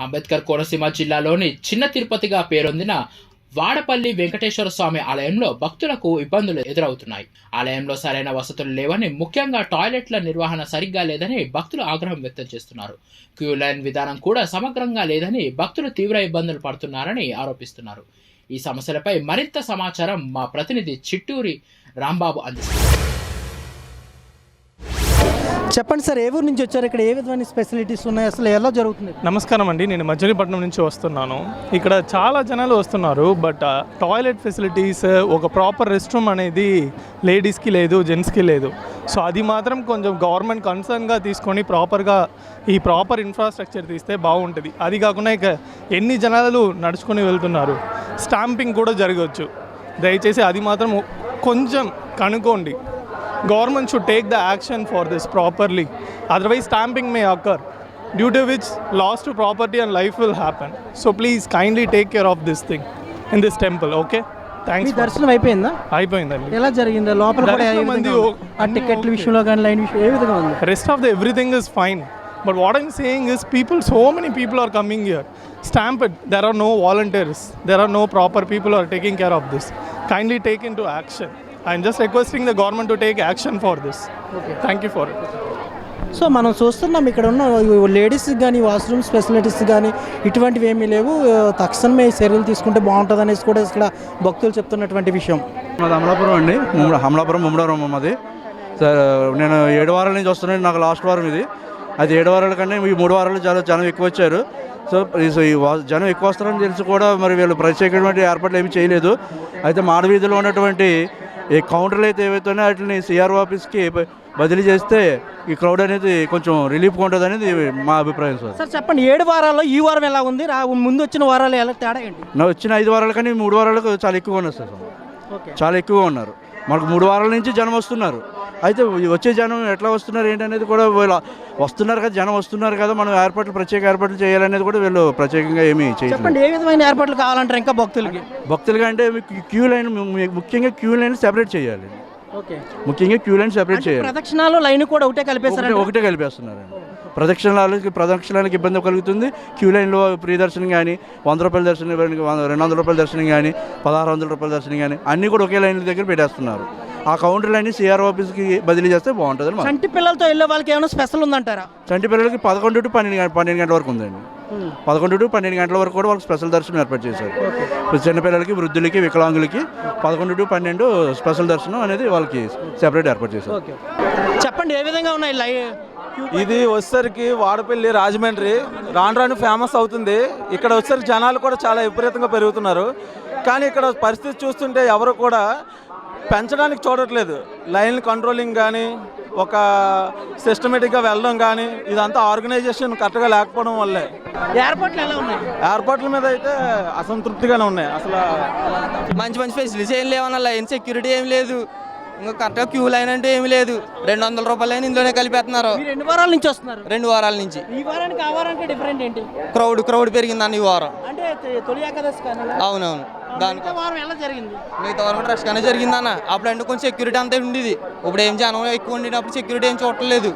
అంబేద్కర్ కోనసీమ జిల్లాలోని చిన్న తిరుపతిగా పేరొందిన వాడపల్లి వెంకటేశ్వర స్వామి ఆలయంలో భక్తులకు ఇబ్బందులు ఎదురవుతున్నాయి. ఆలయంలో సరైన వసతులు లేవని, ముఖ్యంగా టాయిలెట్ల నిర్వహణ సరిగ్గా లేదని భక్తులు ఆగ్రహం వ్యక్తం చేస్తున్నారు. క్యూ లైన్ విధానం కూడా సమగ్రంగా లేదని భక్తులు తీవ్ర ఇబ్బందులు పడుతున్నారని ఆరోపిస్తున్నారు. ఈ సమస్యలపై మరింత సమాచారం మా ప్రతినిధి చిట్టూరి రాంబాబు అందిస్తారు. చెప్పండి సార్, ఏ ఊరు నుంచి వచ్చారు? ఇక్కడ ఏ విధమైన స్పెషాలిటీస్ ఉన్నాయి, అసలు ఎలా జరుగుతుంది? నమస్కారం అండి, నేను మచిలీపట్నం నుంచి వస్తున్నాను. ఇక్కడ చాలా జనాలు వస్తున్నారు, బట్ టాయిలెట్ ఫెసిలిటీస్, ఒక ప్రాపర్ రెస్ట్ రూమ్ అనేది లేడీస్కి లేదు, జెంట్స్కి లేదు. సో అది మాత్రం కొంచెం గవర్నమెంట్ కన్సర్న్గా తీసుకొని ఈ ప్రాపర్ ఇన్ఫ్రాస్ట్రక్చర్ తీస్తే బాగుంటుంది. అది కాకుండా ఇక ఎన్ని జనాలు నడుచుకొని వెళ్తున్నారు, స్టాంపింగ్ కూడా జరగవచ్చు. దయచేసి అది మాత్రం కొంచెం కనుక్కోండి. Government should take the action for this properly. Otherwise, stamping may occur, due to which loss to property and life will happen. So please kindly take care of this thing in this temple, okay? Thanks. మీ దర్శనం అయిపోయిందా? అయిపోయిందండి. ఎలా జరిగింది? లోపల కూడా ఆ టికెట్ల విషయంలో కానీ లైన్ విషయం ఏ విధంగా ఉంది? Rest of the everything is fine. But what I'm saying is so many people are coming here. Stamp it. There are no volunteers. There are no proper people who are taking care of this. Kindly take into action. I'm just requesting the government to take action for this. Okay. Thank you for it. So మనం చూస్తున్నాం, ఇక్కడ ఉన్న లేడీస్కి కానీ washroom facilities కానీ ఇటువంటివి ఏమీ లేవు. తక్షణమే చర్యలు తీసుకుంటే బాగుంటుంది అనేసి కూడా ఇక్కడ భక్తులు చెప్తున్నటువంటి విషయం. మాది అమలాపురం అండి, ముమ్మడవరం మాది. సార్ నేను 7 వారాల నుంచి వస్తున్నాను. నాకు లాస్ట్ వారం ఇది. అది 7 వారాల కన్నా ఈ 3 వారాలు చాలా జనం ఎక్కువ వచ్చారు. సో ఈ జనం ఎక్కువ వస్తారని తెలిసి కూడా మరి వీళ్ళు ప్రత్యేకమైన ఏర్పాట్లు ఏమీ చేయలేదు. అయితే మాడవీధిలో ఉన్నటువంటి ఈ కౌంటర్లు అయితే ఏవైతే వాటిని సిఆర్ఓ ఆఫీస్కి బదిలీ చేస్తే ఈ క్రౌడ్ అనేది కొంచెం రిలీఫ్గా ఉంటుంది అనేది మా అభిప్రాయం. సార్ చెప్పండి, 7 వారాల్లో ఈ వారం ఎలా ఉంది? ముందు వచ్చిన వారాలు ఎలా తేడా ఏంటి? నా వచ్చిన 5 వారాల కానీ 3 వారాలకు చాలా ఎక్కువగా ఉన్నారు సార్. చాలా ఎక్కువగా ఉన్నారు. మనకు 3 వారాల నుంచి జనం వస్తున్నారు. అయితే వచ్చే జనం ఎట్లా వస్తున్నారు ఏంటనేది కూడా వీళ్ళు వస్తున్నారు కదా, జనం వస్తున్నారు కదా, మనం ప్రత్యేక ఏర్పాట్లు చేయాలనేది కూడా వీళ్ళు ప్రత్యేకంగా ఏమీ చెప్పండి. ఏ విధమైన ఏర్పాట్లు కావాలంటారు ఇంకా భక్తులుగా? అంటే క్యూ లైన్, ముఖ్యంగా క్యూ లైన్ సెపరేట్ చేయాలి. ముఖ్యంగా క్యూ లైన్ సెపరేట్ చేయాలి. ప్రదక్షిణాలు లైన్ కూడా ఒకటే కలిపేస్తున్నారు. ప్రదక్షిణాలకు ఇబ్బంది కలుగుతుంది. క్యూ లైన్లో ఫ్రీ దర్శనం కానీ, 100 రూపాయల దర్శనం, 200 రూపాయల దర్శనం కానీ, 1600 రూపాయల దర్శనం కానీ అన్నీ కూడా ఒకే లైన్ దగ్గర పెట్టేస్తున్నారు. ఆ కౌంటర్లన్నీ సిఆర్ ఆఫీస్కి బదిలీ చేస్తే బాగుంటుంది. చంటి పిల్లలతో వెళ్ళే వాళ్ళకి ఏమైనా స్పెషల్ ఉందంటారా? చంటి పిల్లలకి 11 to 12 గంటల వరకు ఉందండి. 11 to 12 గంటల వరకు కూడా వాళ్ళకి స్పెషల్ దర్శనం ఏర్పాటు చేశారు. చిన్నపిల్లలకి, వృద్ధులకి, వికలాంగులకి 11 to 12 స్పెషల్ దర్శనం అనేది వాళ్ళకి సెపరేట్ ఏర్పాటు చేశారు. చెప్పండి, ఏ విధంగా ఉన్నాయి? ఇది వచ్చేసరికి వాడపల్లి, రాజమండ్రి రాను ఫేమస్ అవుతుంది. ఇక్కడ వచ్చేసరికి జనాలు కూడా చాలా విపరీతంగా పెరుగుతున్నారు. కానీ ఇక్కడ పరిస్థితి చూస్తుంటే ఎవరు కూడా పెంచడానికి చూడట్లేదు. లైన్ కంట్రోలింగ్ కానీ, ఒక సిస్టమేటిక్గా వెళ్ళడం కానీ, ఇదంతా ఆర్గనైజేషన్ కరెక్ట్గా లేకపోవడం వల్లే. ఏర్పాట్ల మీద అయితే అసంతృప్తిగానే ఉన్నాయి. అసలు మంచి ఫెసిలిటీస్ ఏం లేవన్నా, లైన్ సెక్యూరిటీ ఏం లేదు, ఇంకా కరెక్ట్గా క్యూ లైన్ అంటే ఏమి లేదు. 200 రూపాయలు ఇందులోనే కలిపేస్తున్నారు. 2 వారాల నుంచి వస్తున్నారు. 2 వారాల నుంచి. ఈ వారానికి ఆ వారానికి డిఫరెంట్ ఏంటి? క్రౌడ్ పెరిగిందన్న ఈ వారం. అంటే తొలి ఏకాదశి కానీ. అవునవును. దానికి వారం ఎలా జరిగింది? మిగతా వారం రష్ కానీ జరిగిందన్న. అప్పుడు అంటే కొంచెం సెక్యూరిటీ అంతా ఉండేది. ఇప్పుడు ఏం జనం ఎక్కువ ఉండినప్పుడు సెక్యూరిటీ ఏం చూడలేదు.